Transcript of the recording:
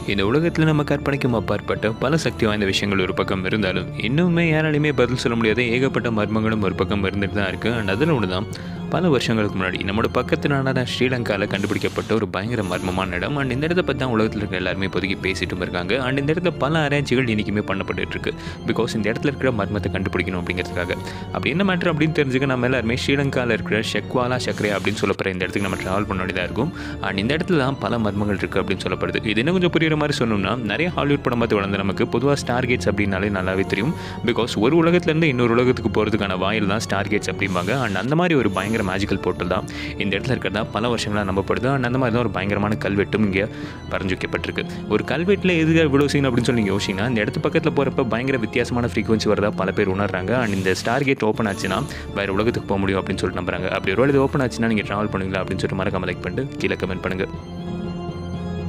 இந்த உலகத்தில் நம்ம கற்பனைக்கும் அப்பாற்பட்ட பல சக்தி வாய்ந்த விஷயங்கள் ஒரு பக்கம் இருந்தாலும் இன்னுமே யாராலையுமே பதில் சொல்ல முடியாத ஏகப்பட்ட மர்மங்களும் ஒரு பக்கம் இருந்துட்டு தான் இருக்குது. அண்ட் அதில் ஒன்று தான் பல வருஷங்களுக்கு முன்னாடி நம்மளோட பக்கத்து நாடான ஸ்ரீலங்காவில் கண்டுபிடிக்கப்பட்ட ஒரு பயங்கர மர்மமான இடம். அண்ட் இந்த இடத்த பற்றி தான் உலகத்தில் இருக்கிற எல்லாருமே இப்போதைக்கு பேசிட்டும் இருக்காங்க. அண்ட் இந்த இடத்துல பல ஆராய்ச்சிகள் இன்றைக்குமே பண்ணப்பட்டு இருக்கு. பிகாஸ் இந்த இடத்துல இருக்கிற மர்மத்தை கண்டுபிடிக்கணும் அப்படிங்கிறதுக்காக. அப்படி என்ன மேட்ரு அப்படின்னு தெரிஞ்சுக்க நம்ம எல்லாருமே ஸ்ரீலங்காவில் இருக்கிற ஷெக்வாலா சக்ரே அப்படின்னு சொல்லப்படுற இந்த இடத்துக்கு நம்ம ட்ராவல் பண்ண வேண்டியதாக இருக்கும். அண்ட் இந்த இடத்துல தான் பல மர்மங்கள் இருக்குது அப்படின்னு சொல்லப்படுது. இது இன்னும் கொஞ்சம் புரியுற மாதிரி சொன்னோம்னா, நிறைய ஹாலிவுட் படம் பார்த்து வளர்ந்து நமக்கு பொதுவாக ஸ்டார் கேட்ஸ் அப்படின்னாலே நல்லாவே தெரியும். பிகாஸ் ஒரு உலகத்துலேருந்து இன்னொரு உலகத்துக்கு போகிறதுக்கான வாயில் தான் ஸ்டார் கேட்ஸ் அப்படிம்பாங்க. அண்ட் அந்த மாதிரி ஒரு பயங்கர மேஜிக்கல் போர்ட்டல் தான் இந்த இடத்துல இருக்கிறதா பல வருஷங்களாக நம்பப்படுது. அண்ட் அந்த மாதிரி தான் ஒரு பயங்கரமான கல்வெட்டும் இங்கே வரைஞ்சி வைக்கப்பட்டிருக்கு. ஒரு கல்வெட்டில் எது இவ்வளோ சீன் அப்படின்னு சொல்லி நீங்கள் யோசிச்சிங்கன்னா, இந்த இடத்து பக்கத்தில் போகிறப்ப பயங்கர வித்தியாசமான ஃப்ரீக்வன்சி வரதா பல பேர் உணர்றாங்க. அண்ட் இந்த ஸ்டார் கேட் ஓப்பன் ஆச்சுன்னா வேறு உலகத்துக்கு போக முடியும் அப்படின்னு சொல்லிட்டு நம்புறாங்க. அப்படி ஒரு வேலை ஓப்பன் ஆச்சுன்னா நீங்கள் ட்ராவல் பண்ணுவீங்களா அப்படின்னு சொல்லிட்டு மறக்காம லைக் பண்ணிட்டு கீழே கமெண்ட் பண்ணுங்கள்.